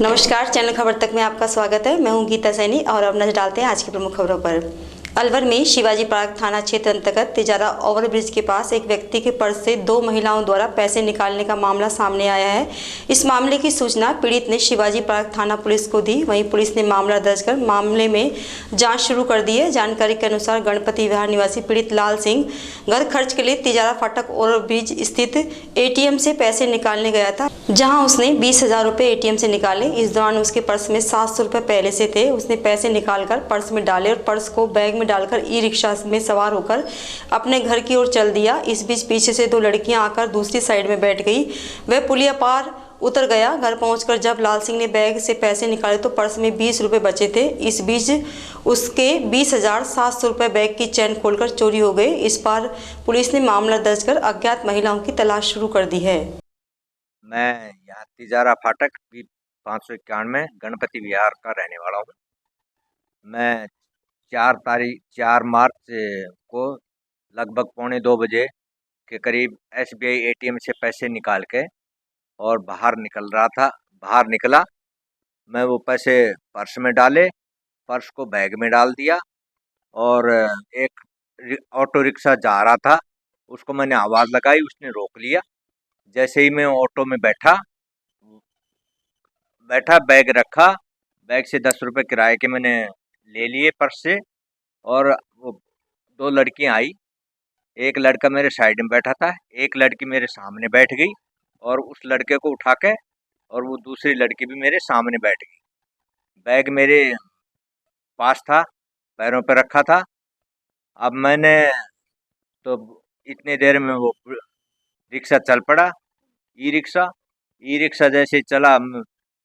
नमस्कार, चैनल खबर तक में आपका स्वागत है। मैं हूं गीता सैनी और अब नजर डालते हैं आज की प्रमुख खबरों पर। अलवर में शिवाजी पार्क थाना क्षेत्र अंतर्गत तिजारा ओवरब्रिज के पास एक व्यक्ति के पर्स से दो महिलाओं द्वारा पैसे निकालने का मामला सामने आया है। इस मामले की सूचना पीड़ित ने शिवाजी पार्क थाना पुलिस को दी। वहीं पुलिस ने मामला दर्ज कर मामले में जांच शुरू कर दी है। जानकारी के अनुसार गणपति विहार निवासी पीड़ित लाल सिंह घर खर्च के लिए तिजारा फाटक ओवरब्रिज स्थित एटीएम से पैसे निकालने गया था, जहां उसने 20,000 रुपये एटीएम से निकाले। इस दौरान उसके पर्स में 700 रुपये पहले से थे। उसने पैसे निकालकर पर्स में डाले और पर्स को बैग में डालकर ई रिक्शा में सवार होकर अपने घर की ओर चल दिया। इस बीच पीछे से दो लड़कियां आकर दूसरी साइड में बैठ गई। वह पुलिया पार उतर गया। घर पहुंचकर जब लाल सिंह ने बैग से पैसे निकाले तो पर्स में 20 रुपये बचे थे। इस बीच उसके 20,700 रुपये बैग की चैन खोलकर चोरी हो गए। इस पर पुलिस ने मामला दर्ज कर अज्ञात महिलाओं की तलाश शुरू कर दी है। मैं यहाँ तिजारा फाटक 591 गणपति विहार का रहने वाला हूँ। मैं 4 मार्च को लगभग 1:45 बजे के करीब SBI ATM से पैसे निकाल के और बाहर निकला। मैं वो पैसे पर्स में डाले, पर्स को बैग में डाल दिया और एक ऑटो रिक्शा जा रहा था, उसको मैंने आवाज़ लगाई, उसने रोक लिया। जैसे ही मैं ऑटो में बैठा बैग रखा, बैग से 10 रुपये किराए के मैंने ले लिए पर्स से। और वो दो लड़कियां आई, एक लड़का मेरे साइड में बैठा था, एक लड़की मेरे सामने बैठ गई और उस लड़के को उठा के और वो दूसरी लड़की भी मेरे सामने बैठ गई। बैग मेरे पास था, पैरों पर रखा था। अब मैंने तो इतनी देर में वो रिक्शा चल पड़ा, ई रिक्शा जैसे चला,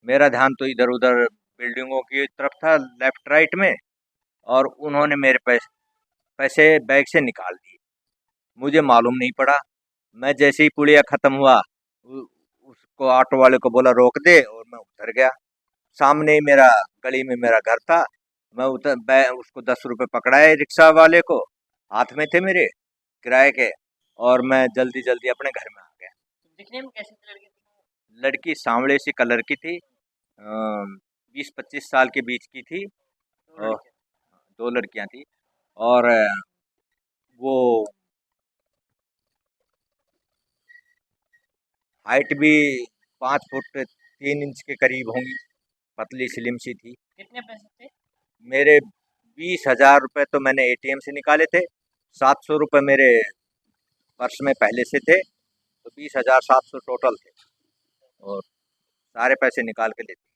मेरा ध्यान तो इधर उधर बिल्डिंगों की तरफ था, लेफ्ट राइट में, और उन्होंने मेरे पैसे बैग से निकाल दिए। मुझे मालूम नहीं पड़ा। मैं जैसे ही पुलिया ख़त्म हुआ, उसको ऑटो वाले को बोला रोक दे, और मैं उतर गया। सामने ही मेरा गली में मेरा घर था। मैं उसको 10 रुपये पकड़ाए, रिक्शा वाले को हाथ में थे मेरे किराए के, और मैं जल्दी जल्दी अपने घर में आ गया। दिखने में कैसी थी लड़की? लड़की सांवले सी कलर की थी, 20-25 साल के बीच की थी। और दो लड़कियां थी और वो हाइट भी 5 फुट 3 इंच के करीब होंगी, पतली स्लिम सी थी। कितने पैसे थे? मेरे 20,000 रुपये तो मैंने ATM से निकाले थे, 700 रुपये मेरे पर्स में पहले से थे, तो 20,700 टोटल थे और सारे पैसे निकाल के लेते।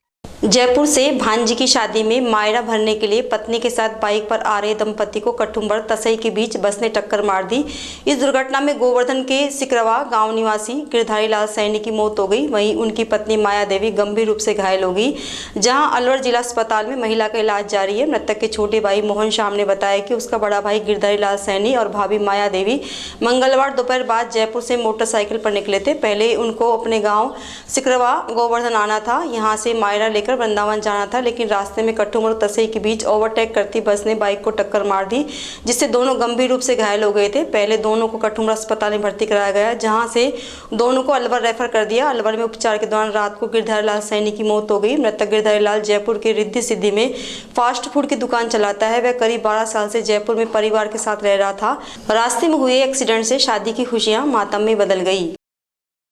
जयपुर से भांजी की शादी में मायरा भरने के लिए पत्नी के साथ बाइक पर आ रहे दंपति को कठुम्बर तसई के बीच बस ने टक्कर मार दी। इस दुर्घटना में गोवर्धन के सिकरवा गांव निवासी गिरधारी लाल सैनी की मौत हो गई। वहीं उनकी पत्नी माया देवी गंभीर रूप से घायल हो गई, जहां अलवर जिला अस्पताल में महिला का इलाज जारी है। मृतक के छोटे भाई मोहन श्याम ने बताया कि उसका बड़ा भाई गिरधारी लाल सैनी और भाभी माया देवी मंगलवार दोपहर बाद जयपुर से मोटरसाइकिल पर निकले थे। पहले उनको अपने गाँव सिकरवा गोवर्धन आना था, यहाँ से मायरा लेकर वृंदावन जाना था, लेकिन रास्ते में कठुम और तसई के बीच ओवरटेक करती बस ने बाइक को टक्कर मार दी, जिससे दोनों गंभीर रूप से घायल हो गए थे। पहले दोनों को कठुमरा अस्पताल में भर्ती कराया गया, जहां से दोनों को अलवर रेफर कर दिया। अलवर में उपचार के दौरान रात को गिरधारी लाल सैनी की मौत हो गई। मृतक गिरधारी लाल जयपुर के रिद्धि सिद्धि में फास्ट फूड की दुकान चलाता है। वह करीब 12 साल से जयपुर में परिवार के साथ रह रहा था। रास्ते में हुए एक्सीडेंट से शादी की खुशियां मातम में बदल गई।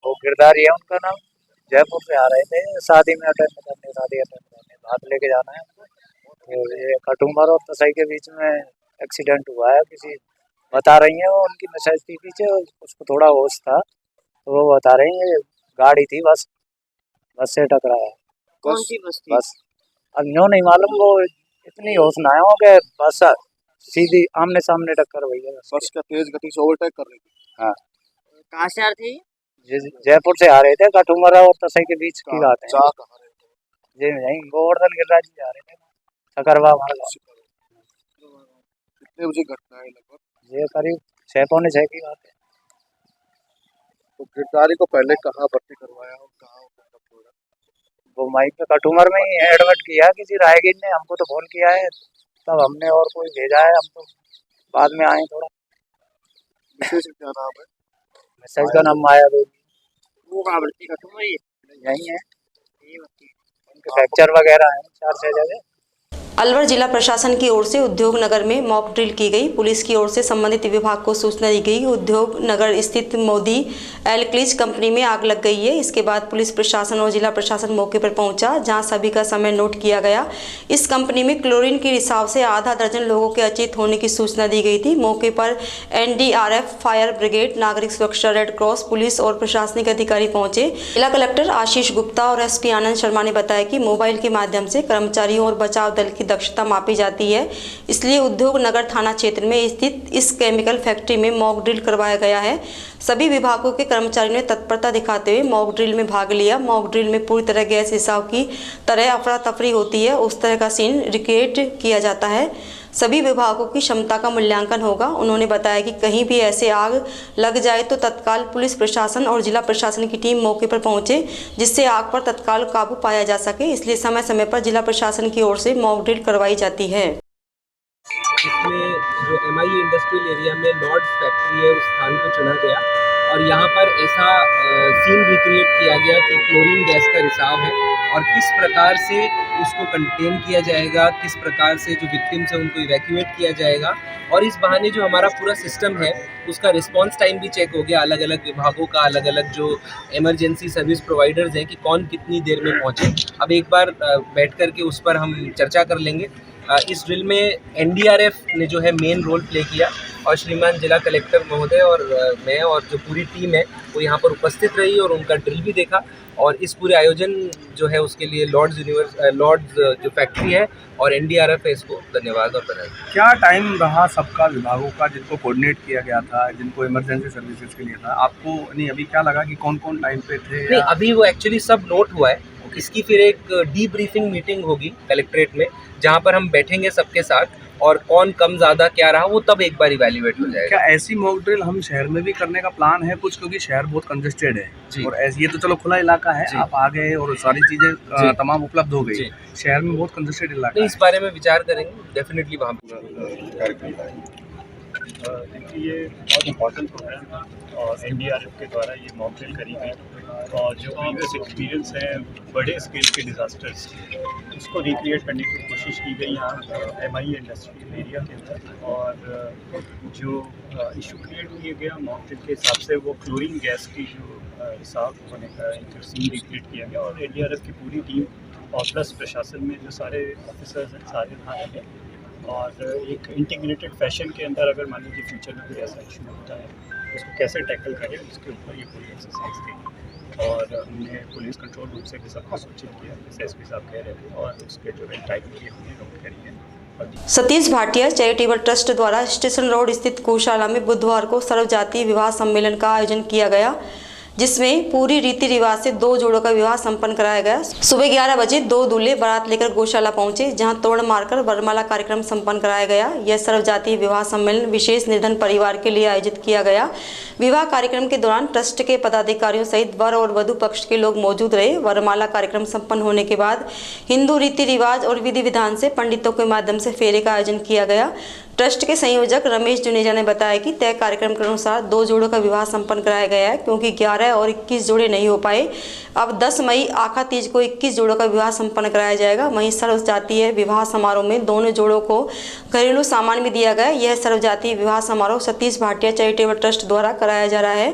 वो गिरधारी है उनका नाम, जयपुर से आ रहे थे शादी में अटेंड करने, भाग लेके जाना है हमको। तो ये कटुमर और तसई के बीच में एक्सीडेंट हुआ है। किसी बता रही है, वो उनकी मैसेज थी पीछे, उसको थोड़ा होश था, तो वो बता रही है गाड़ी थी, बस से टकराया। कौन सी बस थी? बस अब यूँ नहीं मालूम, वो इतनी होश ना हो कि बस सीधी आमने सामने टक्कर हुई है। बस का तेज गति से ओवरटेक कर रही थी। हाँ, कहाँ से आ रही थी? जयपुर से आ रहे थे, कटुमर और तसई के बीच की बात है। जा कहाँ रहे थे? जी नहीं, गोवर्धन गिरिराज जी जा रहे थे, सकरवा हमारे गाँव। कितने बजे घटना है लगभग? ये करीब 6-6:45 की बात है। तो गिरधारी को पहले कहाँ भर्ती करवाया और कहाँ हुआ? वो माइक पे कटुमर में ही एडमिट किया किसी राहगीर ने, हमको तो फोन किया है, तब हमने और कोई भेजा है, हम तो बाद में आए थोड़ा। मिसेज का क्या नाम है? मैसेज का नाम माया देवी। वो कहाँ भर्ती? कठुआ ही यही है। उनके फ्रैक्चर वगैरह हैं 4-6 जगह। अलवर जिला प्रशासन की ओर से उद्योग नगर में मॉक ड्रिल की गई। पुलिस की ओर से संबंधित विभाग को सूचना दी गई। उद्योग नगर स्थित मोदी एल्क्लीज कंपनी में आग लग गई है। इसके बाद पुलिस प्रशासन और जिला प्रशासन मौके पर पहुंचा, जहां सभी का समय नोट किया गया। इस कंपनी में क्लोरीन के रिसाव से आधा दर्जन लोगों के अचेत होने की सूचना दी गई थी। मौके पर NDRF, फायर ब्रिगेड, नागरिक सुरक्षा, रेड क्रॉस, पुलिस और प्रशासनिक अधिकारी पहुंचे। जिला कलेक्टर आशीष गुप्ता और SP आनंद शर्मा ने बताया कि मोबाइल के माध्यम से कर्मचारियों और बचाव दल की दक्षता मापी जाती है, इसलिए उद्योग नगर थाना क्षेत्र में स्थित इस केमिकल फैक्ट्री में मॉक ड्रिल करवाया गया है। सभी विभागों के कर्मचारियों ने तत्परता दिखाते हुए मॉक ड्रिल में भाग लिया। मॉक ड्रिल में पूरी तरह गैस रिसाव की तरह अफरा तफरी होती है, उस तरह का सीन रिक्रिएट किया जाता है। सभी विभागों की क्षमता का मूल्यांकन होगा। उन्होंने बताया कि कहीं भी ऐसे आग लग जाए तो तत्काल पुलिस प्रशासन और जिला प्रशासन की टीम मौके पर पहुंचे, जिससे आग पर तत्काल काबू पाया जा सके। इसलिए समय समय पर जिला प्रशासन की ओर से मॉक ड्रिल करवाई जाती है। इसमें जो MI इंडस्ट्रियल एरिया में लॉर्ड फैक्ट्री है उस स्थान को चुना गया और यहाँ पर ऐसा सीन रिक्रिएट किया गया कि क्लोरीन गैस का रिसाव है और किस प्रकार से उसको कंटेन किया जाएगा, किस प्रकार से जो विक्टिम्स है उनको इवैक्यूएट किया जाएगा। और इस बहाने जो हमारा पूरा सिस्टम है उसका रिस्पांस टाइम भी चेक हो गया, अलग अलग विभागों का, अलग अलग जो इमरजेंसी सर्विस प्रोवाइडर्स हैं कि कौन कितनी देर में पहुँचे। अब एक बार बैठ कर के उस पर हम चर्चा कर लेंगे। इस ड्रिल में NDRF ने जो है मेन रोल प्ले किया और श्रीमान जिला कलेक्टर महोदय और मैं और जो पूरी टीम है वो यहाँ पर उपस्थित रही और उनका ड्रिल भी देखा। और इस पूरे आयोजन जो है उसके लिए लॉर्ड्स जो फैक्ट्री है और NDRF है, इसको धन्यवाद और बधाई। क्या टाइम रहा सबका विभागों का जिनको कोऑर्डिनेट किया गया था, जिनको इमरजेंसी सर्विसेज के लिए था, आपको नहीं अभी क्या लगा कि कौन कौन टाइम पे थे? नहीं, अभी वो एक्चुअली सब नोट हुआ है। इसकी फिर एक डीब्रीफिंग मीटिंग होगी कलेक्ट्रेट में, जहाँ पर हम बैठेंगे सबके साथ और कौन कम ज़्यादा क्या रहा वो तब एक बार इवैल्यूएट हो जाएगा। क्या ऐसी मॉक ड्रिल हम शहर में भी करने का प्लान है कुछ, क्योंकि शहर बहुत कंजेस्टेड है जी। और ऐसे ये तो चलो खुला इलाका है, आप आ गए और सारी चीज़ें तमाम उपलब्ध हो गई, शहर में बहुत कंजेस्टेड इलाका है। इस बारे में विचार करेंगे डेफिनेटली वहाँ देखिए ये बहुत इम्पोर्टेंट प्रोग्राम है और NDRF के द्वारा ये मॉक ड्रिल करी गई और जो प्रीवियस एक्सपीरियंस है बड़े स्केल के डिज़ास्टर्स उसको रिक्रिएट करने की कोशिश की गई यहाँ MI इंडस्ट्रियल एरिया के अंदर। और जो इशू क्रिएट किया गया मॉक ड्रिल के हिसाब से वो क्लोरीन गैस की जो रिसाव होने का एक सीन रिक्रिएट किया गया और NDRF की पूरी टीम और प्लस प्रशासन में जो सारे ऑफिसर्स हैं सारे यहाँ रहे और एक इंटीग्रेटेड फैशन के अंदर अगर मान लीजिए फ्यूचर में कोई ऐसा इशू होता है उसको कैसे टैकल करें उसके ऊपर ये पूरी एक्सरसाइज थी। और हमने पुलिस कंट्रोल रूम से भी सबको सूचित किया, जैसे SP साहब कह रहे थे, और उसके जो टाइम की हमने नोट करी है। सतीश भाटिया चैरिटेबल ट्रस्ट द्वारा स्टेशन रोड स्थित गौशाला में बुधवार को सर्वजातीय विवाह सम्मेलन का आयोजन किया गया, जिसमें पूरी रीति रिवाज से 2 जोड़ों का विवाह संपन्न कराया गया। सुबह 11 बजे 2 दूल्हे बारात लेकर गौशाला पहुंचे, जहां तोड़ मारकर वरमाला कार्यक्रम संपन्न कराया गया। यह सर्वजातीय विवाह सम्मेलन विशेष निर्धन परिवार के लिए आयोजित किया गया। विवाह कार्यक्रम के दौरान ट्रस्ट के पदाधिकारियों सहित वर और वधु पक्ष के लोग मौजूद रहे। वरमाला कार्यक्रम संपन्न होने के बाद हिंदू रीति रिवाज और विधि विधान से पंडितों के माध्यम से फेरे का आयोजन किया गया। ट्रस्ट के संयोजक रमेश जुनेजा ने बताया कि तय कार्यक्रम के अनुसार 2 जोड़ों का विवाह संपन्न कराया गया है, क्योंकि 11 और 21 जोड़े नहीं हो पाए। अब 10 मई आखा तीज को 21 जोड़ों का विवाह संपन्न कराया जाएगा। वहीं सर्वजातीय विवाह समारोह में दोनों जोड़ों को घरेलू सामान भी दिया गया। यह सर्वजातीय विवाह समारोह सतीश भाटिया चैरिटेबल ट्रस्ट द्वारा कराया जा रहा है।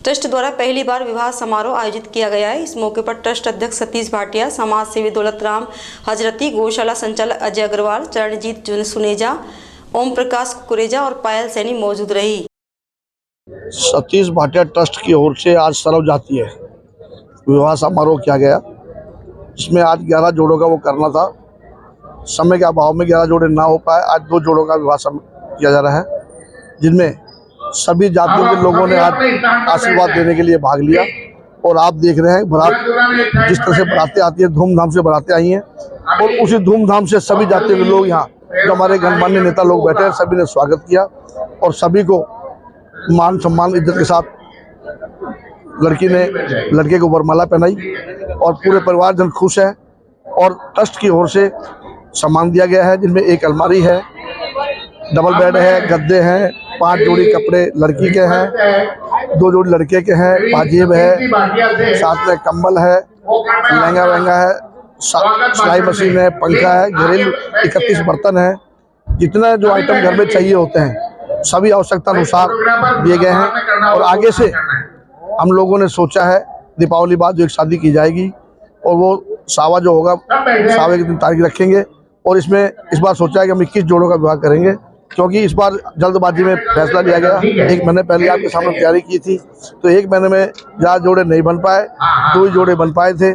ट्रस्ट द्वारा पहली बार विवाह समारोह आयोजित किया गया है। इस मौके पर ट्रस्ट अध्यक्ष सतीश भाटिया, समाज सेवी दौलत राम हजरती, गौशाला संचालक अजय अग्रवाल, चरणजीत सुनेजा, ओम प्रकाश कुरेजा और पायल सैनी मौजूद रही। सतीश भाटिया ट्रस्ट की ओर से आज सर्वजातीय विवाह समारोह किया गया, जिसमें आज 11 जोड़ों का वो करना था। समय के अभाव में 11 जोड़े ना हो पाए, आज 2 जोड़ों का विवाह किया जा रहा है, जिनमें सभी जातियों के लोगों ने आज आशीर्वाद देने के लिए भाग लिया। और आप देख रहे हैं बारात जिस तरह से बारातें आती है, धूमधाम से बारातें आई हैं और उसी धूमधाम से सभी जातियों के लोग यहाँ जो हमारे गणमान्य नेता लोग बैठे हैं सभी ने स्वागत किया और सभी को मान सम्मान इज्जत के साथ लड़की ने लड़के को वरमाला पहनाई और पूरे परिवारजन खुश है। और ट्रस्ट की ओर से सामान दिया गया है, जिनमें एक अलमारी है, डबल बेड है, गद्दे हैं, 5 जोड़ी कपड़े लड़की के हैं, 2 जोड़ी लड़के के हैं, पाजेब है, साथ में कंबल है, लहंगा वहंगा है, सिलाई मशीन है, पंखा है, घरेलू 31 बर्तन है, जितना जो आइटम घर में चाहिए होते हैं सभी आवश्यकता अनुसार दिए गए हैं। और आगे से हम लोगों ने सोचा है दीपावली बाद जो एक शादी की जाएगी और वो सावा जो होगा सावे के दिन तारीख रखेंगे, और इसमें इस बार सोचा है कि हम 21 जोड़ों का विवाह करेंगे, क्योंकि इस बार जल्दबाजी में फैसला लिया गया। 1 महीने पहले आपके सामने तैयारी की थी, तो 1 महीने में ज़्यादा जोड़े नहीं बन पाए, 2 ही जोड़े बन पाए थे।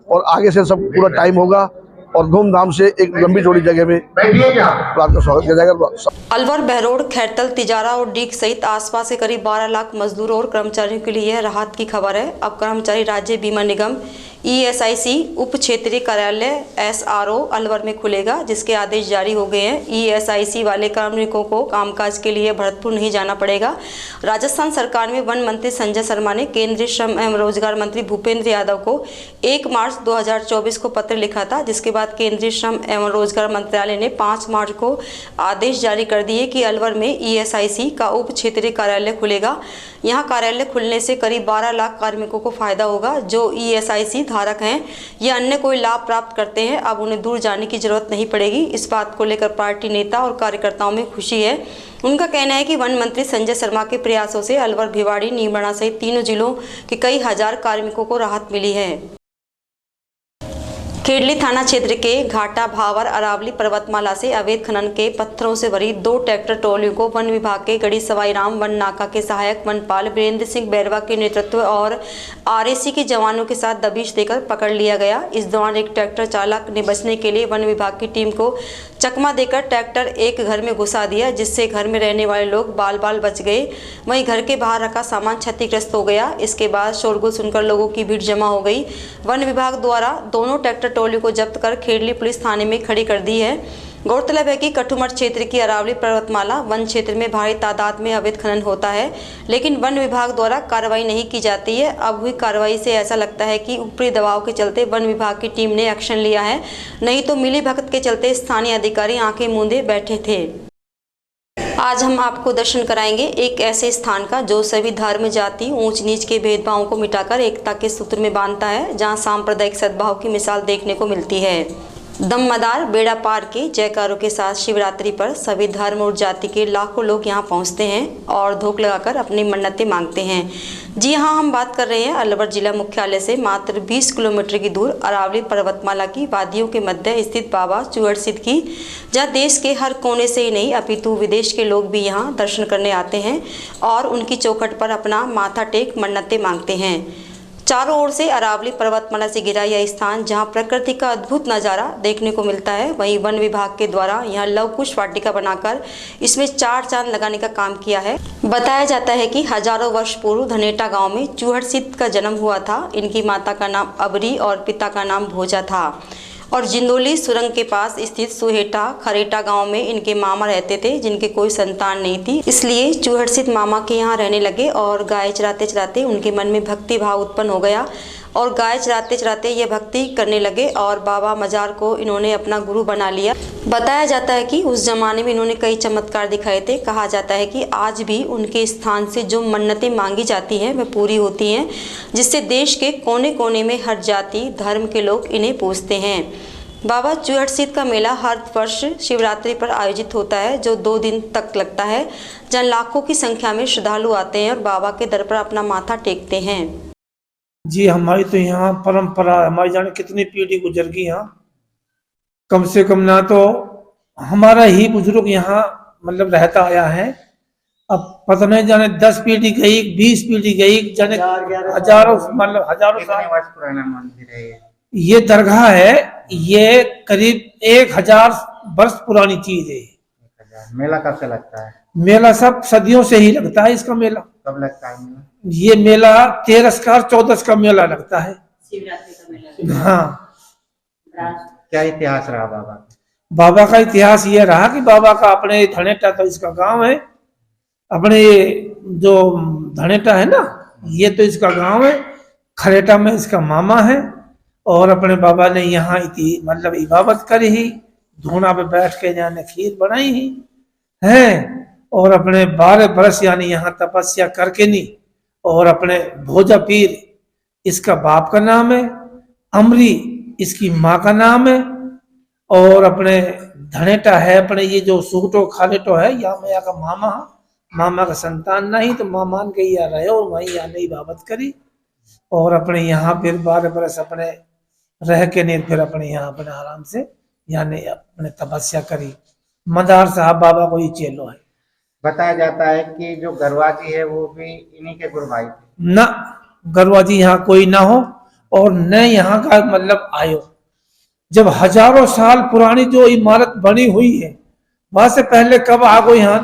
और आगे से सब पूरा टाइम होगा और धूमधाम से एक लंबी जोड़ी जगह में आपका स्वागत किया जाएगा। अलवर, बहरोड, खैरतल, तिजारा और डीग सहित आसपास के करीब 12 लाख मजदूरों और कर्मचारियों के लिए यह राहत की खबर है। अब कर्मचारी राज्य बीमा निगम ESIC उप क्षेत्रीय कार्यालय SRO अलवर में खुलेगा, जिसके आदेश जारी हो गए हैं। ESIC वाले कार्मिकों को कामकाज के लिए भरतपुर नहीं जाना पड़ेगा। राजस्थान सरकार में वन मंत्री संजय शर्मा ने केंद्रीय श्रम एवं रोजगार मंत्री भूपेंद्र यादव को 1 मार्च 2024 को पत्र लिखा था, जिसके बाद केंद्रीय श्रम एवं रोजगार मंत्रालय ने 5 मार्च को आदेश जारी कर दिए कि अलवर में ESIC का उप क्षेत्रीय कार्यालय खुलेगा। यहाँ कार्यालय खुलने से करीब 12 लाख कार्मिकों को फायदा होगा। जो ESIC धारक हैं या अन्य कोई लाभ प्राप्त करते हैं, अब उन्हें दूर जाने की जरूरत नहीं पड़ेगी। इस बात को लेकर पार्टी नेता और कार्यकर्ताओं में खुशी है। उनका कहना है कि वन मंत्री संजय शर्मा के प्रयासों से अलवर, भिवाड़ी, नीमड़ा सहित तीनों जिलों के कई हजार कार्मिकों को राहत मिली है। खेड़ली थाना क्षेत्र के घाटा, भावर, अरावली पर्वतमाला से अवैध खनन के पत्थरों से भरी 2 ट्रैक्टर ट्रॉलियों को वन विभाग के गढ़ी सवाईराम वन नाका के सहायक वनपाल वीरेंद्र सिंह बैरवा के नेतृत्व और RAC के जवानों के साथ दबिश देकर पकड़ लिया गया। इस दौरान एक ट्रैक्टर चालक ने बचने के लिए वन विभाग की टीम को चकमा देकर ट्रैक्टर एक घर में घुसा दिया, जिससे घर में रहने वाले लोग बाल बाल बच गए। वहीं घर के बाहर रखा सामान क्षतिग्रस्त हो गया। इसके बाद शोरगुल सुनकर लोगों की भीड़ जमा हो गई। वन विभाग द्वारा दोनों ट्रैक्टर ट्रॉली को जब्त कर खेड़ली पुलिस थाने में खड़ी कर दी है। गौरतलब है कि कठुमठ क्षेत्र की अरावली पर्वतमाला वन क्षेत्र में भारी तादाद में अवैध खनन होता है, लेकिन वन विभाग द्वारा कार्रवाई नहीं की जाती है। अब हुई कार्रवाई से ऐसा लगता है कि ऊपरी दबाव के चलते वन विभाग की टीम ने एक्शन लिया है, नहीं तो मिली भगत के चलते स्थानीय अधिकारी आंखें मूंदे बैठे थे। आज हम आपको दर्शन कराएंगे एक ऐसे स्थान का जो सभी धर्म, जाति, ऊंच नीच के भेदभावों को मिटाकर एकता के सूत्र में बांधता है, जहां सांप्रदायिक सद्भाव की मिसाल देखने को मिलती है। दमदार बेड़ा पार के जयकारों के साथ शिवरात्रि पर सभी धर्म और जाति के लाखों लोग यहां पहुंचते हैं और धूप लगाकर अपनी मन्नतें मांगते हैं। जी हां, हम बात कर रहे हैं अलवर जिला मुख्यालय से मात्र 20 किलोमीटर की दूर अरावली पर्वतमाला की वादियों के मध्य स्थित बाबा चूहड़ सिद्ध की, जहां देश के हर कोने से ही नहीं अपितु विदेश के लोग भी यहां दर्शन करने आते हैं और उनकी चौखट पर अपना माथा टेक मन्नतें मांगते हैं। चारों ओर से अरावली पर्वतमाला से घिरा यह स्थान जहां प्रकृति का अद्भुत नज़ारा देखने को मिलता है, वहीं वन विभाग के द्वारा यहां लव कुश वाटिका बनाकर इसमें 4 चांद लगाने का काम किया है। बताया जाता है कि हजारों वर्ष पूर्व धनेटा गांव में चूहड़ सिद्ध का जन्म हुआ था। इनकी माता का नाम अबरी और पिता का नाम भोजा था और जिंदोली सुरंग के पास स्थित सुहेटा खरेटा गांव में इनके मामा रहते थे, जिनके कोई संतान नहीं थी। इसलिए चूहड़ सिद्ध मामा के यहाँ रहने लगे और गाय चराते चराते उनके मन में भक्ति भाव उत्पन्न हो गया और गाय चराते चराते ये भक्ति करने लगे और बाबा मजार को इन्होंने अपना गुरु बना लिया। बताया जाता है कि उस जमाने में इन्होंने कई चमत्कार दिखाए थे। कहा जाता है कि आज भी उनके स्थान से जो मन्नतें मांगी जाती हैं वह पूरी होती हैं, जिससे देश के कोने कोने में हर जाति धर्म के लोग इन्हें पूजते हैं। बाबा चूहड़ सिद्ध का मेला हर वर्ष शिवरात्रि पर आयोजित होता है, जो 2 दिन तक लगता है, जहाँ लाखों की संख्या में श्रद्धालु आते हैं और बाबा के दर पर अपना माथा टेकते हैं। जी हमारी तो यहाँ परंपरा, हमारी जाने कितनी पीढ़ी गुजर गई यहाँ, कम से कम ना तो हमारा ही बुजुर्ग यहाँ मतलब रहता आया है। अब पता नहीं जाने 10 पीढ़ी गई, 20 पीढ़ी गई, जाने हजारों मतलब हजारों साल पुराना मंदिर है। ये दरगाह है, ये करीब 1000 वर्ष पुरानी चीज है। मेला कब से लगता है? मेला सब सदियों से ही लगता है। इसका मेला कब लगता है मेला? ये मेला 13 14 का मेला लगता है। शिवरात्रि का मेला। हाँ। क्या इतिहास रहा बाबा? बाबा का इतिहास ये रहा कि बाबा का अपने धनेटा तो इसका गांव है, अपने जो धनेटा है ना ये तो इसका गांव है, खरेटा में इसका मामा है और अपने बाबा ने यहाँ मतलब इबादत करी ही, धूना पे बैठ के जाने खीर बनाई ही है और अपने 12 बरस यानी यहाँ तपस्या करके नहीं। और अपने भोजा पीर इसका बाप का नाम है, अमरी इसकी माँ का नाम है, और अपने धनेटा है, अपने ये जो सूटो खालेटो है, या मैं का मामा का संतान नहीं, तो मामान के यहाँ रहे और वहीं आने की बाबत करी, और अपने यहाँ फिर 12 बरस अपने रह के नहीं, फिर अपने यहाँ अपने आराम से यानी अपने तपस्या करी। मदार साहब बाबा को ही चेलो है। बताया जाता है कि जो गरवाजी है वो भी इन्हीं के गुरु भाई थे। ना गरवाजी यहाँ कोई ना हो, और न यहाँ का मतलब आयो। जब हजारों साल पुरानी जो इमारत बनी हुई है, वहां से पहले कब आ गई यहाँ?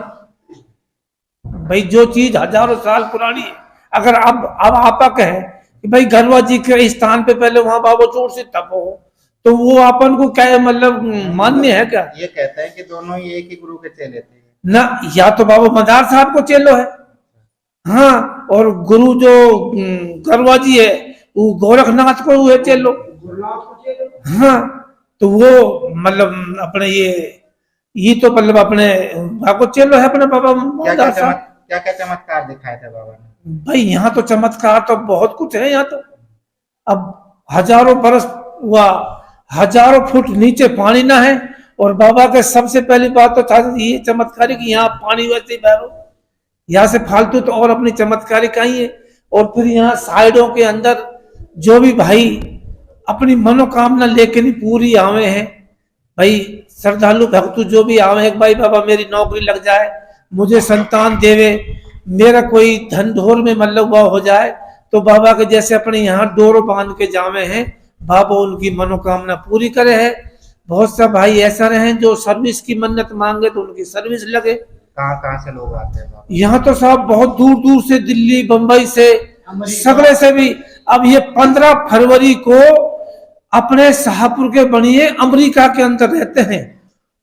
भाई जो चीज हजारों साल पुरानी है, अगर अब आपा कहे कि भाई गरवा जी के स्थान पे पहले वहां बाबा चोर से तप हो, तो वो अपन को क्या मतलब मान्य है क्या? ये कहता है कि दोनों ही एक ही गुरु के चेले थे ना, या तो बाबा मदार साहब को चेलो है, हाँ, और गुरु जो गरवा जी है वो गोरखनाथ को हुए चेलो, हाँ, तो वो मतलब अपने ये तो मतलब अपने को चेलो है अपने बाबा मदार साहब। क्या चमत्कार दिखाए थे बाबा ने? भाई यहाँ तो चमत्कार तो बहुत कुछ है। यहाँ तो अब हजारों बरस हुआ, हजारों फुट नीचे पानी ना है, और बाबा के सबसे पहली बात तो था ये चमत्कारी कि यहाँ पानी वैसे ही बह, यहाँ से फालतू तो और अपनी चमत्कारी कहीं है। और फिर यहाँ साइडों के अंदर जो भी भाई अपनी मनोकामना लेके नहीं पूरी आवे हैं, भाई श्रद्धालु भक्तु जो भी आवे हैं, भाई बाबा मेरी नौकरी लग जाए, मुझे संतान देवे, मेरा कोई धन ढोर में मतलब वह हो जाए, तो बाबा के जैसे अपने यहाँ डोरो बांध के जावे हैं, बाबा उनकी मनोकामना पूरी करे है। बहुत सा भाई ऐसा रहे जो सर्विस की मन्नत मांगे तो उनकी सर्विस लगे। कहाँ से लोग आते हैं? यहाँ तो साहब बहुत दूर दूर से, दिल्ली बंबई से, सगड़े से भी। अब ये 15 फरवरी को अपने शाहपुर के बनिए अमेरिका के अंदर रहते हैं,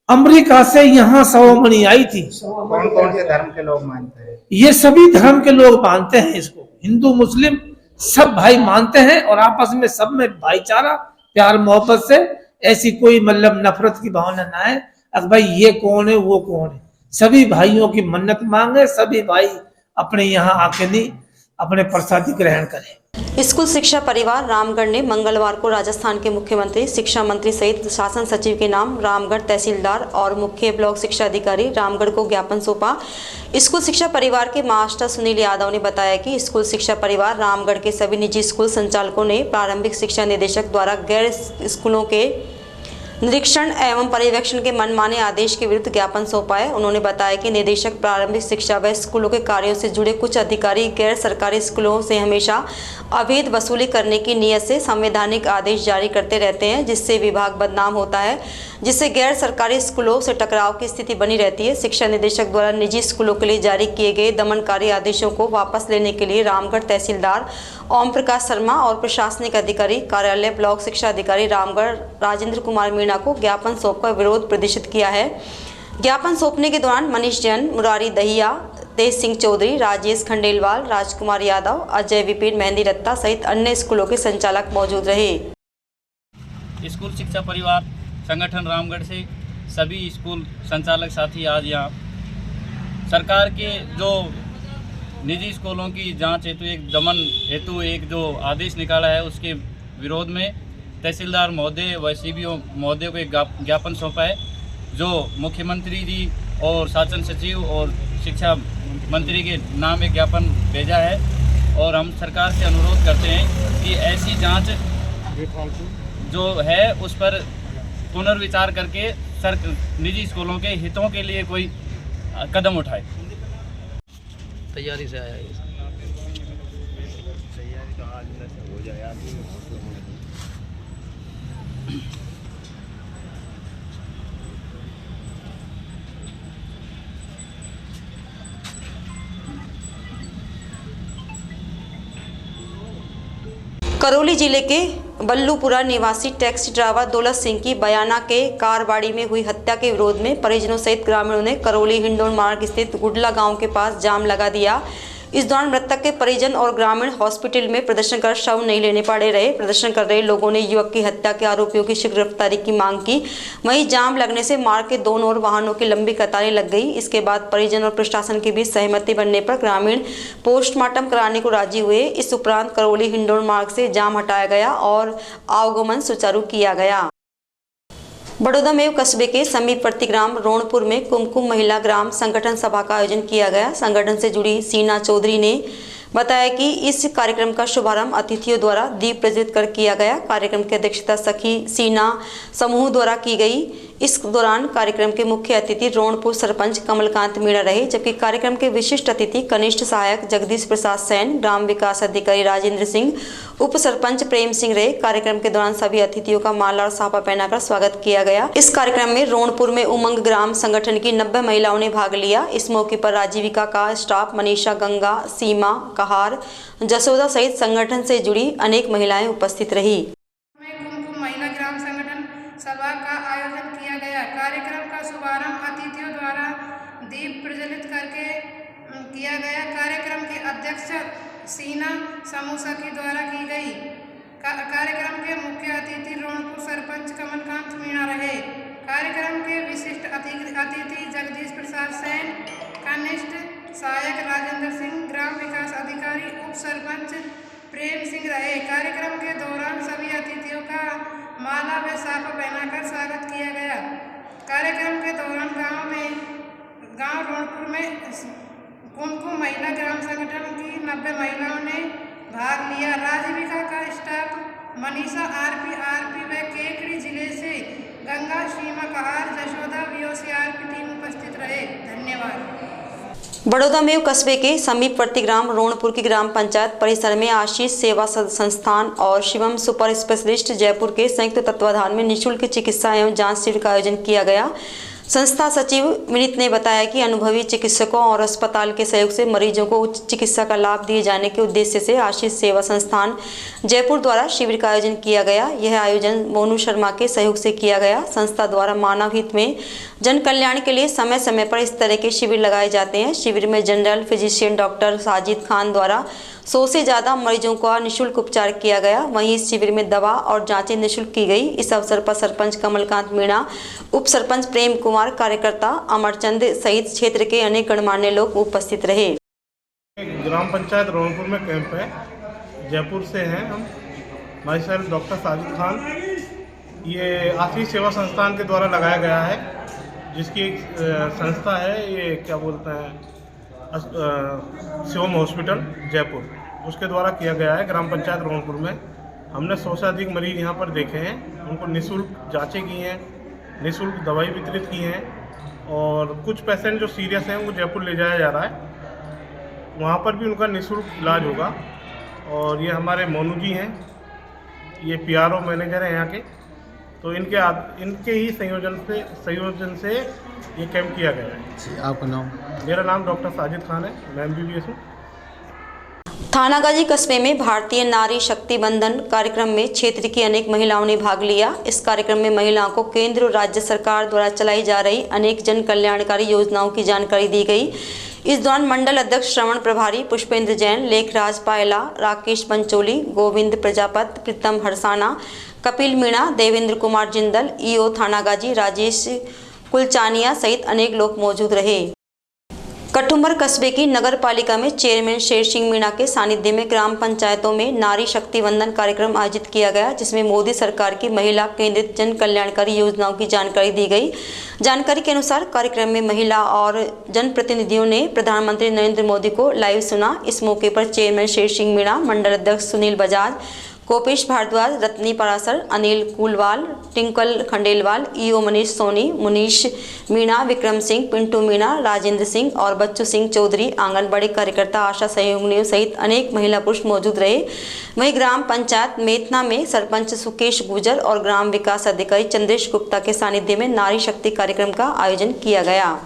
अमेरिका से यहाँ सवामणि आई थी। कौन कौन से धर्म के लोग मानते हैं? ये सभी धर्म के लोग मानते हैं इसको, हिंदू मुस्लिम सब भाई मानते हैं, और आपस में सब में भाईचारा प्यार मोहब्बत से, ऐसी कोई मतलब नफरत की भावना ना है। अब भाई ये कौन है वो कौन है, सभी भाइयों की मन्नत मांगे, सभी भाई अपने यहाँ आके नहीं अपने प्रसादी ग्रहण करें। स्कूल शिक्षा परिवार रामगढ़ ने मंगलवार को राजस्थान के मुख्यमंत्री, शिक्षा मंत्री सहित शासन सचिव के नाम रामगढ़ तहसीलदार और मुख्य ब्लॉक शिक्षा अधिकारी रामगढ़ को ज्ञापन सौंपा। स्कूल शिक्षा परिवार के मास्टर सुनील यादव ने बताया कि स्कूल शिक्षा परिवार रामगढ़ के सभी निजी स्कूल संचालकों ने प्रारंभिक शिक्षा निदेशक द्वारा गैर स्कूलों के निरीक्षण एवं पर्यवेक्षण के मनमाने आदेश के विरुद्ध ज्ञापन सौंपा है। उन्होंने बताया कि निदेशक प्रारंभिक शिक्षा व स्कूलों के कार्यों से जुड़े कुछ अधिकारी गैर सरकारी स्कूलों से हमेशा अवैध वसूली करने की नीयत से संवैधानिक आदेश जारी करते रहते हैं, जिससे विभाग बदनाम होता है, जिससे गैर सरकारी स्कूलों से टकराव की स्थिति बनी रहती है। शिक्षा निदेशक द्वारा निजी स्कूलों के लिए जारी किए गए दमनकारी आदेशों को वापस लेने के लिए रामगढ़ तहसीलदार ओम प्रकाश शर्मा और प्रशासनिक अधिकारी कार्यालय ब्लॉक शिक्षा अधिकारी रामगढ़ राजेंद्र कुमार मीणा को ज्ञापन सौंपकर विरोध प्रदर्शित किया है। ज्ञापन सौंपने के दौरान मनीष जैन, मुरारी दहिया, तेज सिंह चौधरी, राजेश खंडेलवाल, राजकुमार यादव, अजय विपिन, मेहंदी रत्ता सहित अन्य स्कूलों के संचालक मौजूद रहे। स्कूल शिक्षा परिवार संगठन रामगढ़ से सभी स्कूल संचालक साथी आज यहाँ सरकार के जो निजी स्कूलों की जांच हेतु एक दमन हेतु एक जो आदेश निकाला है उसके विरोध में तहसीलदार महोदय व CBO महोदय को एक ज्ञापन सौंपा है, जो मुख्यमंत्री जी और शासन सचिव और शिक्षा मंत्री के नाम एक ज्ञापन भेजा है। और हम सरकार से अनुरोध करते हैं कि ऐसी जांच जो है उस पर पुनर्विचार करके निजी स्कूलों के हितों के लिए कोई कदम उठाए। तैयारी से आया है। तैयारी तो आज हो जाए। करौली जिले के बल्लूपुरा निवासी टैक्सी ड्राइवर दौलत सिंह की बयाना के कारवाड़ी में हुई हत्या के विरोध में परिजनों सहित ग्रामीणों ने करौली हिंडोन मार्ग स्थित गुडला गांव के पास जाम लगा दिया। इस दौरान मृतक के परिजन और ग्रामीण हॉस्पिटल में प्रदर्शन कर शव नहीं लेने पड़े रहे। प्रदर्शन कर रहे लोगों ने युवक की हत्या के आरोपियों की शीघ्र गिरफ्तारी की मांग की। वहीं जाम लगने से मार्ग के दोनों ओर वाहनों की लंबी कतारें लग गई। इसके बाद परिजन और प्रशासन के बीच सहमति बनने पर ग्रामीण पोस्टमार्टम कराने को राजी हुए। इस उपरांत करौली हिंडौन मार्ग से जाम हटाया गया और आवागमन सुचारू किया गया। बड़ौदा में कस्बे के समीपवर्ती ग्राम रोणपुर में कुमकुम महिला ग्राम संगठन सभा का आयोजन किया गया। संगठन से जुड़ी सीना चौधरी ने बताया कि इस कार्यक्रम का शुभारंभ अतिथियों द्वारा दीप प्रज्वलित कर किया गया। कार्यक्रम की अध्यक्षता सखी सीना समूह द्वारा की गई। इस दौरान कार्यक्रम के मुख्य अतिथि रोणपुर सरपंच कमलकांत मीणा रहे, जबकि कार्यक्रम के विशिष्ट अतिथि कनिष्ठ सहायक जगदीश प्रसाद सैन, ग्राम विकास अधिकारी राजेंद्र सिंह, उप सरपंच प्रेम सिंह रहे। कार्यक्रम के दौरान सभी अतिथियों का माला और साफा पहनाकर स्वागत किया गया। इस कार्यक्रम में रोणपुर में उमंग ग्राम संगठन की 90 महिलाओं ने भाग लिया। इस मौके पर राजीविका का स्टाफ, मनीषा, गंगा, सीमा, कहार, जसोदा सहित संगठन से जुड़ी अनेक महिलाएं उपस्थित रही। महिला ग्राम संगठन सभा का आयोजन किया गया। कार्यक्रम का शुभारंभ अतिथियों द्वारा दीप प्रज्वलित करके किया गया। कार्यक्रम के अध्यक्ष सीना समूसा की द्वारा की गई। कार्यक्रम के मुख्य अतिथि रोणपुर सरपंच कमलकांत मीणा रहे। कार्यक्रम के विशिष्ट अतिथि जगदीश प्रसाद सैन, कनिष्ठ सहायक राजेंद्र सिंह, ग्राम विकास अधिकारी, उप सरपंच प्रेम सिंह रहे। कार्यक्रम के दौरान सभी अतिथियों का माला व साफा पहनाकर स्वागत किया गया। कार्यक्रम के दौरान गांव रोणपुर में कुमकुम महिला ग्राम संगठन की 90 महिलाओं ने भाग लिया। राजीविका का स्टाफ, मनीषा आरपी व केकड़ी जिले से गंगा, सीमा, कहार, जशोदा VOCRP टीम उपस्थित रहे। धन्यवाद। बड़ौदा में कस्बे के समीपवर्ती ग्राम रोणपुर की ग्राम पंचायत परिसर में आशीष सेवा संस्थान और शिवम सुपर स्पेशलिस्ट जयपुर के संयुक्त तत्वाधान में निःशुल्क चिकित्सा एवं जांच शिविर का आयोजन किया गया। संस्था सचिव विनीत ने बताया कि अनुभवी चिकित्सकों और अस्पताल के सहयोग से मरीजों को उच्च चिकित्सा का लाभ दिए जाने के उद्देश्य से आशीष सेवा संस्थान जयपुर द्वारा शिविर का आयोजन किया गया। यह आयोजन मोनू शर्मा के सहयोग से किया गया। संस्था द्वारा मानव हित में जन कल्याण के लिए समय समय पर इस तरह के शिविर लगाए जाते हैं। शिविर में general physician doctor Sajid Khan द्वारा 100 से ज़्यादा मरीजों का निःशुल्क उपचार किया गया। वहीं इस शिविर में दवा और जांचें निःशुल्क की गई। इस अवसर पर सरपंच कमलकांत मीणा, उप सरपंच प्रेम कुमार, कार्यकर्ता अमरचंद सहित क्षेत्र के अनेक गणमान्य लोग उपस्थित रहे। ग्राम पंचायत रोणपुर में कैंप है, जयपुर से हैं हम। My self doctor Sajid Khan. ये आशीष सेवा संस्थान के द्वारा लगाया गया है, जिसकी एक संस्था है, ये क्या बोलते हैं, शिवम हॉस्पिटल जयपुर, उसके द्वारा किया गया है। ग्राम पंचायत रोणपुर में हमने 100 से अधिक मरीज यहाँ पर देखे हैं। उनको निःशुल्क जांचें की हैं, निःशुल्क दवाई वितरित की हैं, और कुछ पेशेंट जो सीरियस हैं उनको जयपुर ले जाया जा रहा है। वहाँ पर भी उनका निःशुल्क इलाज होगा। और ये हमारे मोनू जी हैं, ये PRO मैनेजर हैं यहाँ के। तो इनके ही संयोजन से ये कैंप किया गया है। आपका नाम? मेरा नाम डॉक्टर साजिद खान है, मैं MBBS हूँ। थानागाजी कस्बे में भारतीय नारी शक्ति बंधन कार्यक्रम में क्षेत्र की अनेक महिलाओं ने भाग लिया। इस कार्यक्रम में महिलाओं को केंद्र और राज्य सरकार द्वारा चलाई जा रही अनेक जन कल्याणकारी योजनाओं की जानकारी दी गई। इस दौरान मंडल अध्यक्ष श्रवण प्रभारी पुष्पेंद्र जैन, लेखराज पायला, राकेश पंचोली, गोविंद प्रजापत, प्रीतम हरसाना, कपिल मीणा, देवेंद्र कुमार जिंदल, EO थानागाजी राजेश कुलचानिया सहित अनेक लोग मौजूद रहे। कठुम्बर कस्बे की नगर पालिका में चेयरमैन शेर सिंह मीणा के सानिध्य में ग्राम पंचायतों में नारी शक्ति वंदन कार्यक्रम आयोजित किया गया, जिसमें मोदी सरकार की महिला केंद्रित जन कल्याणकारी योजनाओं की जानकारी दी गई। जानकारी के अनुसार कार्यक्रम में महिला और जनप्रतिनिधियों ने प्रधानमंत्री नरेंद्र मोदी को लाइव सुना। इस मौके पर चेयरमैन शेर सिंह मीणा, मंडल अध्यक्ष सुनील बजाज, कोपेश भारद्वाज, रत्नी परासर, अनिल कुलवाल, टिंकल खंडेलवाल, EO मनीष सोनी, मुनीश मीणा, विक्रम सिंह, पिंटू मीणा, राजेंद्र सिंह और बच्चू सिंह चौधरी, आंगनबाड़ी कार्यकर्ता, आशा सहयोगिनियों सहित अनेक महिला पुरुष मौजूद रहे। वहीं ग्राम पंचायत मेतना में सरपंच सुकेश गुजर और ग्राम विकास अधिकारी चंद्रेश गुप्ता के सानिध्य में नारी शक्ति कार्यक्रम का आयोजन किया गया।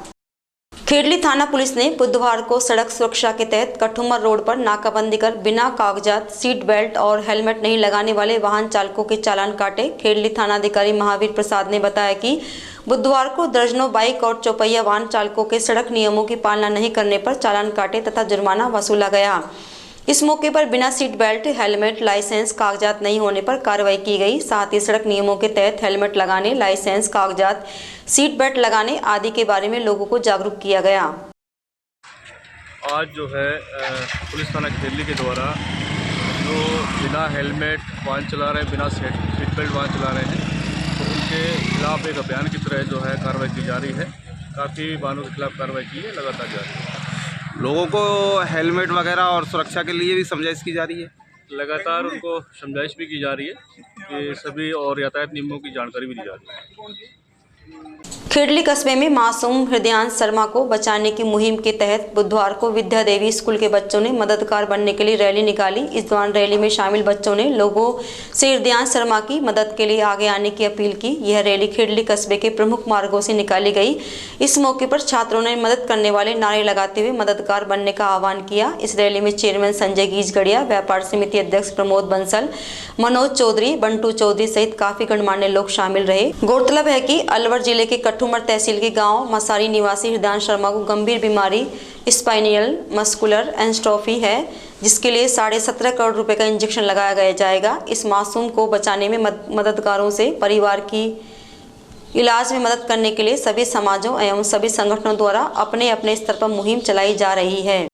खेड़ली थाना पुलिस ने बुधवार को सड़क सुरक्षा के तहत कठुम्बर रोड पर नाकाबंदी कर बिना कागजात, सीट बेल्ट और हेलमेट नहीं लगाने वाले वाहन चालकों के चालान काटे। खेड़ली थानाधिकारी महावीर प्रसाद ने बताया कि बुधवार को दर्जनों बाइक और चौपहिया वाहन चालकों के सड़क नियमों की पालना नहीं करने पर चालान काटे तथा जुर्माना वसूला गया। इस मौके पर बिना सीट बेल्ट, हेलमेट, लाइसेंस, कागजात नहीं होने पर कार्रवाई की गई। साथ ही सड़क नियमों के तहत हेलमेट लगाने, लाइसेंस, कागजात, सीट बेल्ट लगाने आदि के बारे में लोगों को जागरूक किया गया। आज जो है पुलिस थाना खेरली के द्वारा जो बिना हेलमेट वाहन चला रहे हैं, बिना सीट बेल्ट वाहन चला रहे हैं, तो उनके खिलाफ एक अभियान की तरह जो है कार्रवाई की जा रही है। काफ़ी वाहनों के खिलाफ कार्रवाई की है, लगातार जारी है। लोगों को हेलमेट वगैरह और सुरक्षा के लिए भी समझाइश की जा रही है। लगातार उनको समझाइश भी की जा रही है कि सभी और यातायात नियमों की जानकारी भी दी जा रही है। खेरली कस्बे में मासूम हृदयांश शर्मा को बचाने की मुहिम के तहत बुधवार को विद्या देवी स्कूल के बच्चों ने मददगार बनने के लिए रैली निकाली। इस दौरान रैली में शामिल बच्चों ने लोगों से हृदयांश शर्मा की मदद के लिए आगे आने की अपील की। यह रैली खेरली कस्बे के प्रमुख मार्गों से निकाली गई। इस मौके पर छात्रों ने मदद करने वाले नारे लगाते हुए मददगार बनने का आह्वान किया। इस रैली में चेयरमैन संजय गीजगढ़िया, व्यापार समिति अध्यक्ष प्रमोद बंसल, मनोज चौधरी, बंटू चौधरी सहित काफी गणमान्य लोग शामिल रहे। गौरतलब है कि अलवर जिले के कठुमर तहसील के गांव मसारी निवासी हृदयांश शर्मा को गंभीर बीमारी स्पाइनल मस्कुलर एंस्ट्रोफी है, जिसके लिए 17.5 करोड़ रुपए का इंजेक्शन लगाया जाएगा। इस मासूम को बचाने में मददगारों से परिवार की इलाज में मदद करने के लिए सभी समाजों एवं सभी संगठनों द्वारा अपने अपने स्तर पर मुहिम चलाई जा रही है।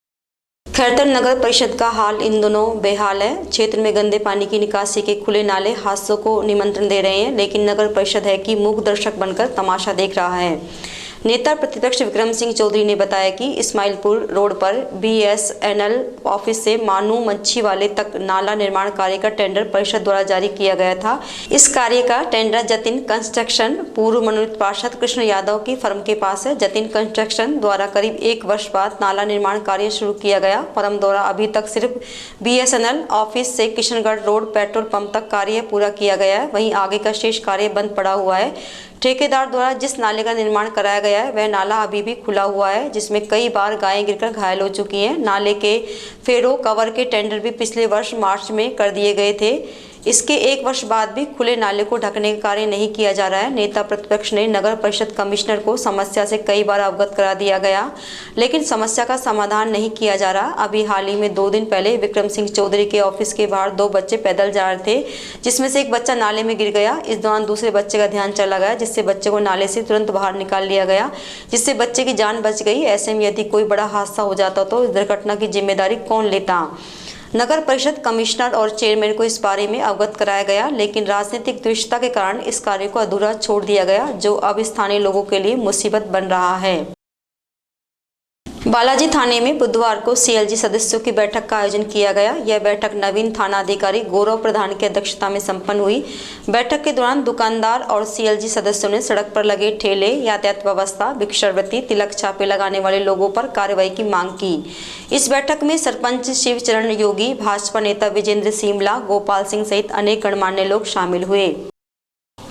खैरतर नगर परिषद का हाल इन दिनों बेहाल है। क्षेत्र में गंदे पानी की निकासी के खुले नाले हादसों को निमंत्रण दे रहे हैं, लेकिन नगर परिषद है कि मूक दर्शक बनकर तमाशा देख रहा है। नेता प्रतिपक्ष विक्रम सिंह चौधरी ने बताया कि इस्माइलपुर रोड पर BSNL ऑफिस से मानू मच्छी वाले तक नाला निर्माण कार्य का टेंडर परिषद द्वारा जारी किया गया था। इस कार्य का टेंडर जतिन कंस्ट्रक्शन पूर्व मनोनीत पार्षद कृष्ण यादव की फर्म के पास है। जतिन कंस्ट्रक्शन द्वारा करीब 1 वर्ष बाद नाला निर्माण कार्य शुरू किया गया। फर्म द्वारा अभी तक सिर्फ BSNL ऑफिस से किशनगढ़ रोड पेट्रोल पंप तक कार्य पूरा किया गया है, वहीं आगे का शेष कार्य बंद पड़ा हुआ है। ठेकेदार द्वारा जिस नाले का निर्माण कराया गया है वह नाला अभी भी खुला हुआ है, जिसमें कई बार गायें गिरकर घायल हो चुकी हैं। नाले के फेरो कवर के टेंडर भी पिछले वर्ष मार्च में कर दिए गए थे। इसके 1 वर्ष बाद भी खुले नाले को ढकने का कार्य नहीं किया जा रहा है। नेता प्रतिपक्ष ने नगर परिषद कमिश्नर को समस्या से कई बार अवगत करा दिया गया, लेकिन समस्या का समाधान नहीं किया जा रहा। अभी हाल ही में 2 दिन पहले विक्रम सिंह चौधरी के ऑफिस के बाहर 2 बच्चे पैदल जा रहे थे, जिसमें से एक बच्चा नाले में गिर गया। इस दौरान दूसरे बच्चे का ध्यान चला गया, जिससे बच्चे को नाले से तुरंत बाहर निकाल लिया गया, जिससे बच्चे की जान बच गई। ऐसे में यदि कोई बड़ा हादसा हो जाता तो इस दुर्घटना की जिम्मेदारी कौन लेता? नगर परिषद कमिश्नर और चेयरमैन को इस बारे में अवगत कराया गया, लेकिन राजनीतिक द्वेषता के कारण इस कार्य को अधूरा छोड़ दिया गया, जो अब स्थानीय लोगों के लिए मुसीबत बन रहा है। बालाजी थाने में बुधवार को CLG सदस्यों की बैठक का आयोजन किया गया। यह बैठक नवीन थाना अधिकारी गौरव प्रधान की अध्यक्षता में संपन्न हुई। बैठक के दौरान दुकानदार और CLG सदस्यों ने सड़क पर लगे ठेले, यातायात व्यवस्था, भिक्षावृत्ति, तिलक छापे लगाने वाले लोगों पर कार्रवाई की मांग की। इस बैठक में सरपंच शिवचरण योगी, भाजपा नेता विजेंद्र सिमला, गोपाल सिंह सहित अनेक गणमान्य लोग शामिल हुए।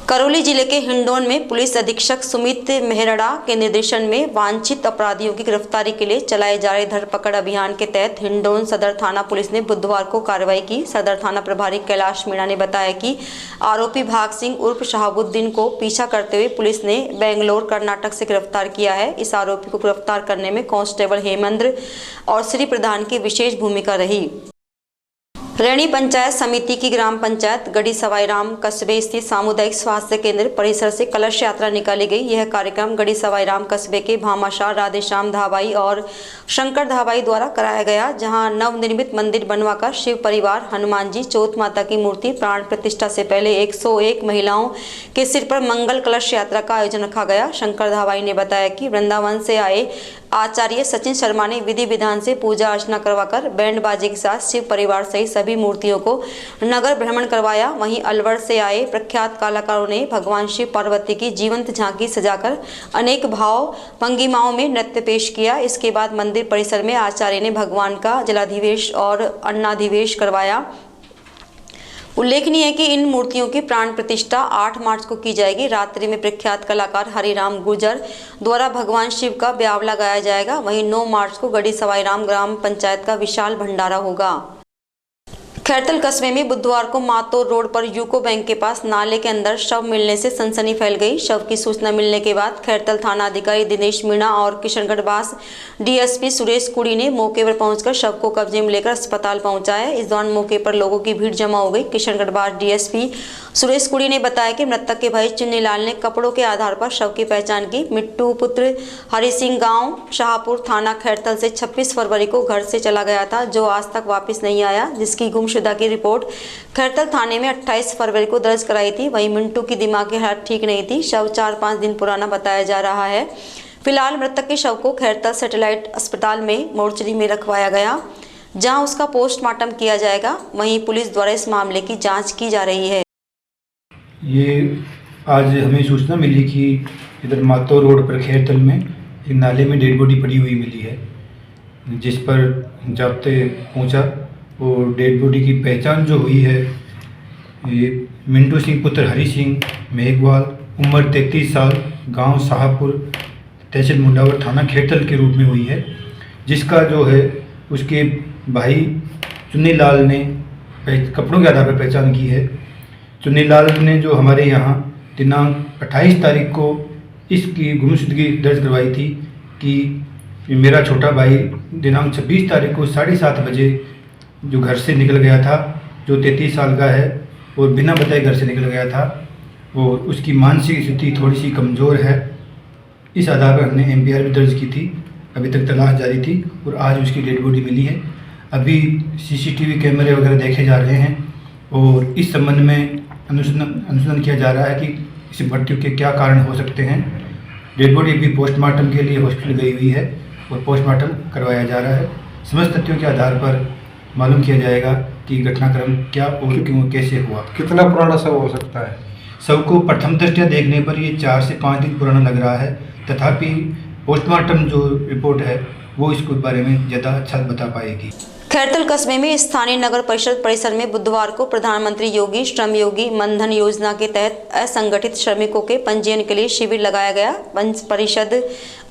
करौली जिले के हिंडौन में पुलिस अधीक्षक सुमित मेहरड़ा के निर्देशन में वांछित अपराधियों की गिरफ्तारी के लिए चलाए जा रहे धरपकड़ अभियान के तहत हिंडौन सदर थाना पुलिस ने बुधवार को कार्रवाई की। सदर थाना प्रभारी कैलाश मीणा ने बताया कि आरोपी भाग सिंह उर्फ शहाबुद्दीन को पीछा करते हुए पुलिस ने बेंगलोर कर्नाटक से गिरफ्तार किया है। इस आरोपी को गिरफ्तार करने में कांस्टेबल हेमेंद्र और श्री प्रधान की विशेष भूमिका रही। रैणी पंचायत समिति की ग्राम पंचायत गढ़ी सवाई राम कस्बे स्थित सामुदायिक स्वास्थ्य केंद्र परिसर से कलश यात्रा निकाली गई। यह कार्यक्रम गढ़ी सवाई राम कस्बे के भामाशाह राधेश्याम धाबाई और शंकर धाबाई द्वारा कराया गया, जहां नवनिर्मित मंदिर बनवाकर शिव परिवार, हनुमान जी, चौथ माता की मूर्ति प्राण प्रतिष्ठा से पहले 101 महिलाओं के सिर पर मंगल कलश यात्रा का आयोजन रखा गया। शंकर धाबाई ने बताया कि वृंदावन से आए आचार्य सचिन शर्मा ने विधि विधान से पूजा अर्चना करवाकर बैंड बाजे के साथ शिव परिवार सहित सभी मूर्तियों को नगर भ्रमण करवाया। वहीं अलवर से आए प्रख्यात कलाकारों ने भगवान शिव पार्वती की जीवंत झांकी सजाकर अनेक भाव भंगिमाओं में नृत्य पेश किया। इसके बाद मंदिर परिसर में आचार्य ने भगवान का जलाधिवेश और अन्नाधिवेश करवाया। उल्लेखनीय है कि इन मूर्तियों की प्राण प्रतिष्ठा 8 मार्च को की जाएगी। रात्रि में प्रख्यात कलाकार हरिराम गुर्जर द्वारा भगवान शिव का ब्यावला गाया जाएगा। वहीं 9 मार्च को गढ़ी सवाई राम ग्राम पंचायत का विशाल भंडारा होगा। खैरतल कस्बे में बुधवार को मातोर रोड पर यूको बैंक के पास नाले के अंदर शव मिलने से सनसनी फैल गई। शव की सूचना मिलने के बाद खैरतल थाना अधिकारी दिनेश मीणा और किशनगढ़ बास डीएसपी सुरेश कुड़ी ने मौके पर पहुंचकर शव को कब्जे में लेकर अस्पताल पहुंचाया। इस दौरान मौके पर लोगों की भीड़ जमा हो गई। किशनगढ़ बास डीएसपी सुरेश कुड़ी ने बताया कि मृतक के भाई चुन्नी लाल ने कपड़ों के आधार पर शव की पहचान की। मिट्टू पुत्र हरि सिंह गाँव शाहपुर थाना खैरतल से 26 फरवरी को घर से चला गया था, जो आज तक वापस नहीं आया, जिसकी गुमशुदा की रिपोर्ट खैरतल थाने में 28 फरवरी को दर्ज कराई थी। वहीं मिंटू की दिमागी हालत ठीक नहीं थी। शव 4-5 दिन पुराना बताया जा रहा है। फिलहाल मृतक के शव को खैरतल सैटेलाइट अस्पताल में मोर्चरी में रखवाया गया, जहां उसका पोस्टमार्टम किया जाएगा। वहीं पुलिस द्वारा इस मामले की जांच की जा रही है। ये आज हमें सूचना मिली कि इधर मातो रोड पर खैरतल में एक नाले में डेड बॉडी पड़ी हुई मिली है, जिस पर जाब्ते पहुंचा और डेड बॉडी की पहचान जो हुई है ये मिंटू सिंह पुत्र हरि सिंह मेघवाल, उम्र 33 साल, गांव शाहपुर, तहसील मुंडावर, थाना खैरतल के रूप में हुई है, जिसका जो है उसके भाई चुन्नी लाल ने कपड़ों के आधार पर पहचान की है। चुन्नी लाल ने जो हमारे यहाँ दिनांक 28 तारीख को इसकी गुमशुदगी दर्ज करवाई थी कि मेरा छोटा भाई दिनांक 26 तारीख को 7:30 बजे जो घर से निकल गया था, जो 33 साल का है और बिना बताए घर से निकल गया था और उसकी मानसिक स्थिति थोड़ी सी कमज़ोर है। इस आधार पर हमने एमपीआर भी दर्ज की थी। अभी तक तलाश जारी थी और आज उसकी डेड बॉडी मिली है। अभी सीसीटीवी कैमरे वगैरह देखे जा रहे हैं और इस संबंध में अनुसंधान किया जा रहा है कि इस मृत्यु के क्या कारण हो सकते हैं। डेड बॉडी भी पोस्टमार्टम के लिए हॉस्पिटल गई हुई है और पोस्टमार्टम करवाया जा रहा है। समस्त तथ्यों के आधार पर मालूम किया जाएगा कि घटनाक्रम क्या और क्यों कैसे हुआ। कितना पुराना शव हो सकता है? शव को प्रथम दृष्टया देखने पर ये 4 से 5 दिन पुराना लग रहा है, तथापि पोस्टमार्टम जो रिपोर्ट है वो इसके बारे में ज़्यादा अच्छा बता पाएगी। खैरतल कस्बे में स्थानीय नगर परिषद परिसर में बुधवार को प्रधानमंत्री योगी श्रम योगी मनधन योजना के तहत असंगठित श्रमिकों के पंजीयन के लिए शिविर लगाया गया। परिषद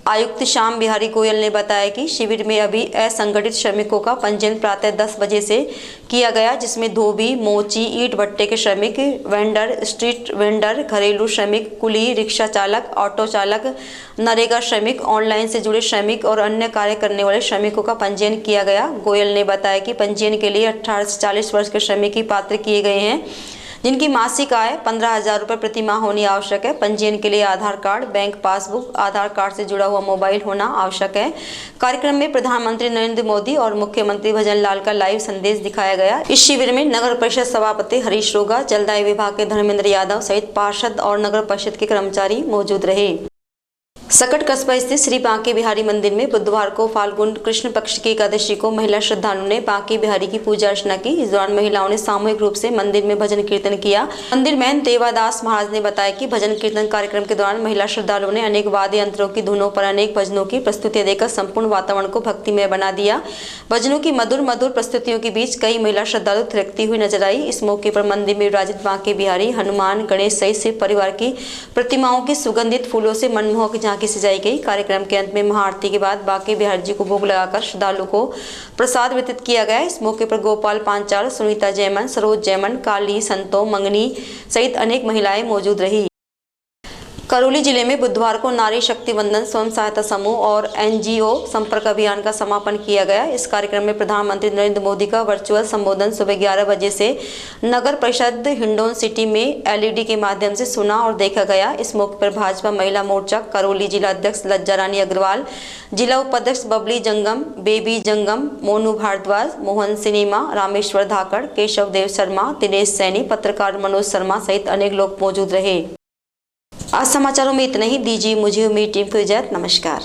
आयुक्त श्याम बिहारी गोयल ने बताया कि शिविर में अभी असंगठित श्रमिकों का पंजीयन प्रातः 10 बजे से किया गया, जिसमें धोबी, मोची, ईंट भट्टे के श्रमिक, वेंडर, स्ट्रीट वेंडर, घरेलू श्रमिक, कुली, रिक्शा चालक, ऑटो चालक, नरेगा श्रमिक, ऑनलाइन से जुड़े श्रमिक और अन्य कार्य करने वाले श्रमिकों का पंजीयन किया गया। गोयल ने बताया कि पंजीयन के लिए 18 से 40 वर्ष के श्रमिक ही पात्र किए गए हैं, जिनकी मासिक आय 15,000 रुपये प्रति माह होनी आवश्यक है। पंजीयन के लिए आधार कार्ड, बैंक पासबुक, आधार कार्ड से जुड़ा हुआ मोबाइल होना आवश्यक है। कार्यक्रम में प्रधानमंत्री नरेंद्र मोदी और मुख्यमंत्री भजन लाल का लाइव संदेश दिखाया गया। इस शिविर में नगर परिषद सभापति हरीश रोगा, जलदाय विभाग के धर्मेंद्र यादव सहित पार्षद और नगर परिषद के कर्मचारी मौजूद रहे। सकट कस्बा स्थित श्री बांके बिहारी मंदिर में बुधवार को फाल्गुन कृष्ण पक्ष की एकादशी को महिला श्रद्धालुओं ने बांके बिहारी की पूजा अर्चना की। इस दौरान महिलाओं ने सामूहिक रूप से मंदिर में भजन कीर्तन किया। मंदिर महंत देवादास महाराज ने बताया कि भजन कीर्तन कार्यक्रम के दौरान महिला श्रद्धालुओं ने अनेक वाद्य यंत्रों की धुनों पर अनेक भजनों की प्रस्तुतियां देकर संपूर्ण वातावरण को भक्तिमय बना दिया। भजनों की मधुर मधुर प्रस्तुतियों के बीच कई महिला श्रद्धालु थिरकती हुई नजर आई। इस मौके पर मंदिर में विराजित बांके बिहारी, हनुमान, गणेश सहित शिव परिवार की प्रतिमाओं की सुगंधित फूलों से मनमोहक झांकी सजाई गई। कार्यक्रम के अंत में महाआरती के बाद बांके बिहारी जी को भोग लगाकर श्रद्धालु को प्रसाद वितरित किया गया। इस मौके पर गोपाल पांचाल, सुनीता जयमन, सरोज जयमन, काली, संतो, मंगनी सहित अनेक महिलाएं मौजूद रही। करौली जिले में बुधवार को नारी शक्ति वंदन स्वयं सहायता समूह और एनजीओ संपर्क अभियान का समापन किया गया। इस कार्यक्रम में प्रधानमंत्री नरेंद्र मोदी का वर्चुअल संबोधन सुबह 11 बजे से नगर परिषद हिंडौन सिटी में एलईडी के माध्यम से सुना और देखा गया। इस मौके पर भाजपा महिला मोर्चा करौली जिला अध्यक्ष लज्जा रानी अग्रवाल, जिला उपाध्यक्ष बबली जंगम, बेबी जंगम, मोनू भारद्वाज, मोहन सिनेमा, रामेश्वर धाकड़, केशव देव शर्मा, दिनेश सैनी, पत्रकार मनोज शर्मा सहित अनेक लोग मौजूद रहे। आज समाचारों में इतना ही। दीजिए मुझे मेरी टीम को इजाजत। नमस्कार।